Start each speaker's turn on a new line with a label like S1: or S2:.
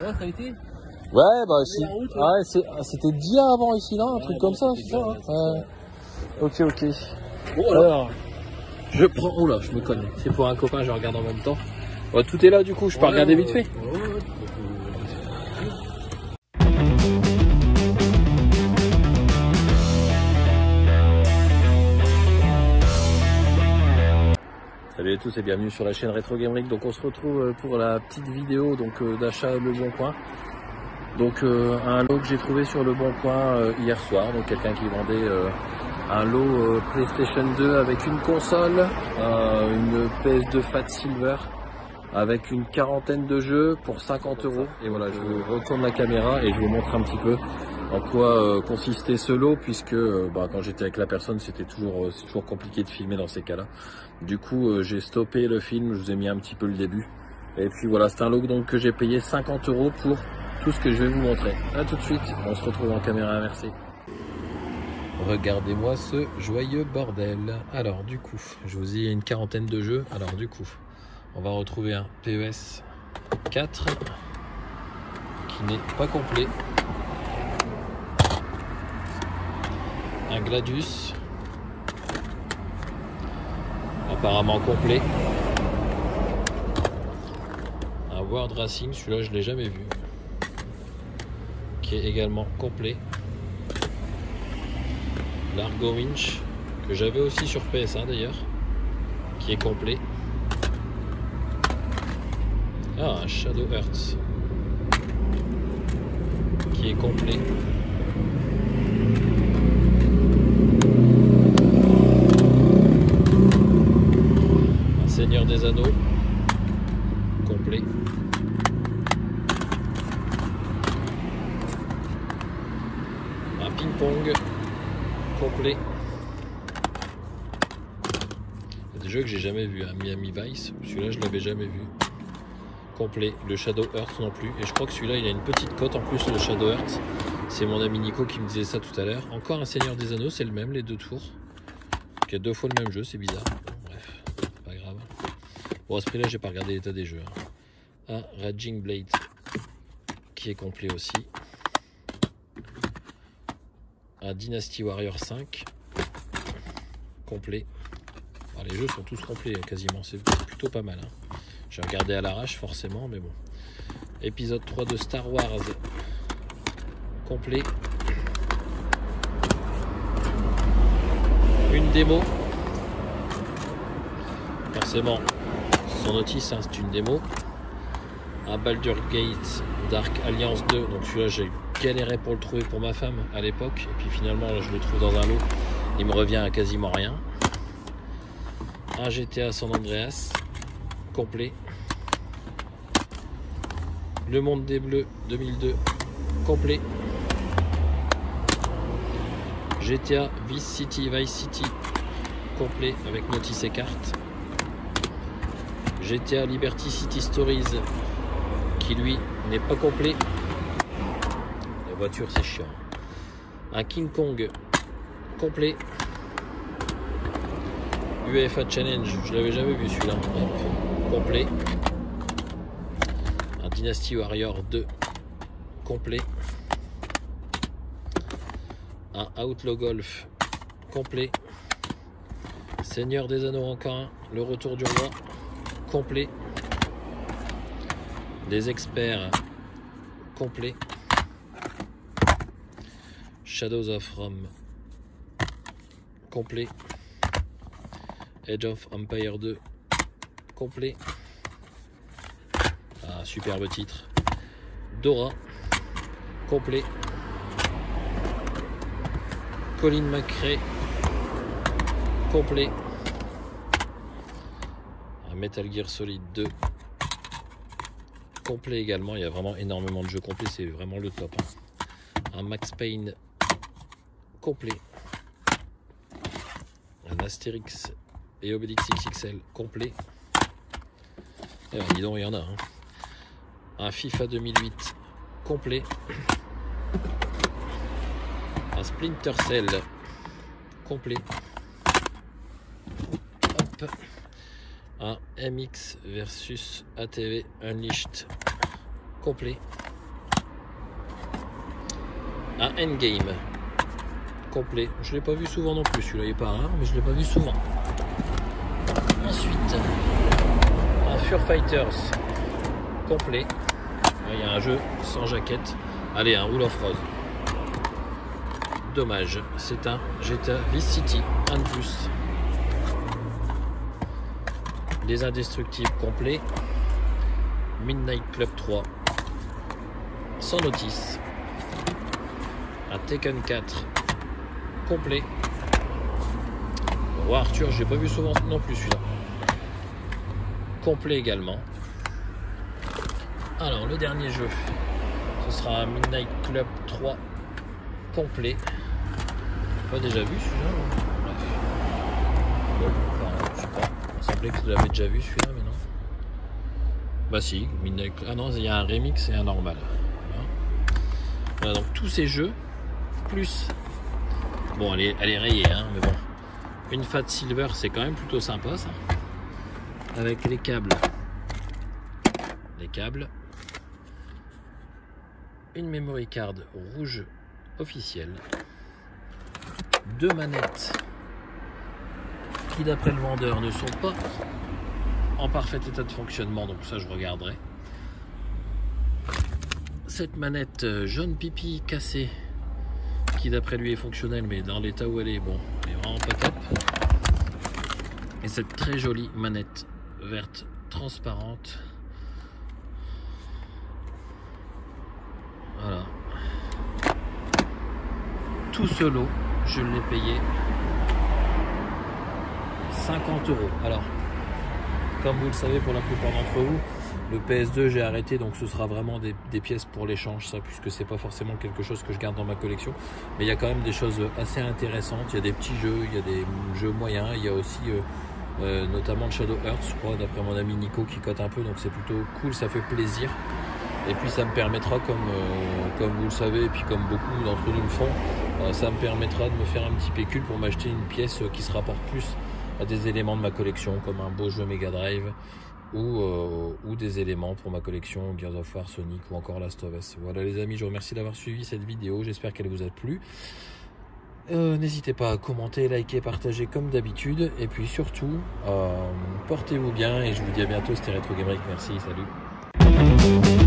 S1: Ouais, ça a été.
S2: Ouais, bah c'était d'hier avant ici, là, un truc comme ça, c'est ça, hein. Ok.
S1: Bon, alors, je prends. Oh là, je me connais. C'est pour un copain, je regarde en même temps. Ouais, tout est là, du coup, je peux regarder vite fait. Salut à tous et bienvenue sur la chaîne Retro Gamerik. Donc on se retrouve pour la petite vidéo d'achat Le Bon Coin. Donc un lot que j'ai trouvé sur Le Bon Coin hier soir. Donc quelqu'un qui vendait un lot PlayStation 2 avec une console, une PS2 Fat Silver avec une quarantaine de jeux pour 50 €. Et voilà, je vous retourne la caméra et je vous montre un petit peu en quoi consistait ce lot, puisque quand j'étais avec la personne, c'est toujours compliqué de filmer dans ces cas-là. Du coup, j'ai stoppé le film, je vous ai mis un petit peu le début. Et puis voilà, c'est un lot donc que j'ai payé 50 € pour tout ce que je vais vous montrer. A tout de suite, on se retrouve en caméra, merci. Regardez-moi ce joyeux bordel. Alors du coup, je vous ai une quarantaine de jeux. Alors du coup, on va retrouver un PES 4 qui n'est pas complet. Un Gladius apparemment complet. Un World Racing, celui-là je l'ai jamais vu, qui est également complet. L'Argo Winch que j'avais aussi sur PS1 d'ailleurs, qui est complet. Ah, un Shadow Hearts qui est complet. Un Seigneur des Anneaux complet. Un ping-pong complet. Il y a des jeux que j'ai jamais vu. Un Miami Vice, celui-là je l'avais jamais vu. Complet. Le Shadow Hearts non plus. Et je crois que celui-là il a une petite cote en plus, le Shadow Hearts. C'est mon ami Nico qui me disait ça tout à l'heure. Encore un Seigneur des Anneaux, c'est le même, les deux tours. Donc il y a deux fois le même jeu, c'est bizarre. Bref, pas grave. Bon, à ce prix-là, j'ai pas regardé l'état des jeux. Un Raging Blade qui est complet aussi. Un Dynasty Warrior 5 complet. Alors, les jeux sont tous complets quasiment, c'est plutôt pas mal. J'ai regardé à l'arrache forcément, mais bon. Épisode 3 de Star Wars complet. Une démo. Forcément, son notice, c'est une démo. Un Baldur's Gate Dark Alliance 2. Donc celui-là, j'ai galéré pour le trouver pour ma femme à l'époque. Et puis finalement, là, je le trouve dans un lot. Il me revient à quasiment rien. Un GTA San Andreas complet. Le Monde des Bleus 2002 complet. GTA Vice City complet avec notice et carte. GTA Liberty City Stories qui lui n'est pas complet. La voiture c'est chiant. Un King Kong complet. UEFA Challenge, je l'avais jamais vu celui-là. Complet. Un Dynasty Warrior 2 complet. Un Outlaw Golf complet. Seigneur des Anneaux encore un. Le Retour du Roi complet. Des Experts complet. Shadows of Rome complet. Age of Empire 2 complet. Ah, superbe titre. Dora complet. Colin McRae complet. Un Metal Gear Solid 2 complet également. Il y a vraiment énormément de jeux complets, c'est vraiment le top. Un Max Payne complet. Un Astérix et Obélix XXL complet. Et dis donc, il y en a. Un FIFA 2008 complet. Un Splinter Cell complet. Hop. Un MX versus ATV Unleashed complet. un Endgame complet. Je ne l'ai pas vu souvent non plus, celui-là il est pas rare, mais je ne l'ai pas vu souvent. Ensuite, un Fur Fighters complet. Il y a un jeu sans jaquette. Allez, un Rule of Rose. Dommage, c'est un GTA Vice City, un de plus. Les indestructibles complets. Midnight Club 3 sans notice. Un Tekken 4 complet. Roi Arthur, j'ai pas vu souvent non plus celui-là. Complet également. Alors le dernier jeu, ce sera un Midnight Club 3 complet. Pas déjà vu celui-là? Bon, enfin, je sais pas. Il semblait que vous l'avez déjà vu celui-là, mais non. Bah si, Midnight Club. Ah non, il y a un remix et un normal. Voilà, donc tous ces jeux, plus. Bon, elle est rayée, hein, mais bon. Une Fat Silver, c'est quand même plutôt sympa ça. Avec les câbles. Une memory card rouge officielle. 2 manettes qui d'après le vendeur ne sont pas en parfait état de fonctionnement, donc ça je regarderai. Cette manette jaune pipi cassée qui d'après lui est fonctionnelle, mais dans l'état où elle est, bon, elle est vraiment pas top. Et cette très jolie manette verte transparente. Voilà. Tout ce lot, je l'ai payé 50 €. Alors, comme vous le savez pour la plupart d'entre vous, le PS2 j'ai arrêté, donc ce sera vraiment des pièces pour l'échange, ça, puisque c'est pas forcément quelque chose que je garde dans ma collection. Mais il y a quand même des choses assez intéressantes. Il y a des petits jeux, il y a des jeux moyens, il y a aussi notamment le Shadow Hearts, je crois, d'après mon ami Nico qui cote un peu, donc c'est plutôt cool, ça fait plaisir. Et puis ça me permettra, comme vous le savez, et puis comme beaucoup d'entre nous le font, ça me permettra de me faire un petit pécule pour m'acheter une pièce qui se rapporte plus à des éléments de ma collection, comme un beau jeu Mega Drive, ou des éléments pour ma collection Gears of War, Sonic ou encore Last of Us. Voilà les amis, je vous remercie d'avoir suivi cette vidéo, j'espère qu'elle vous a plu. N'hésitez pas à commenter, liker, partager comme d'habitude, et puis surtout, portez-vous bien, et je vous dis à bientôt, c'était Retro Game Break, merci, salut.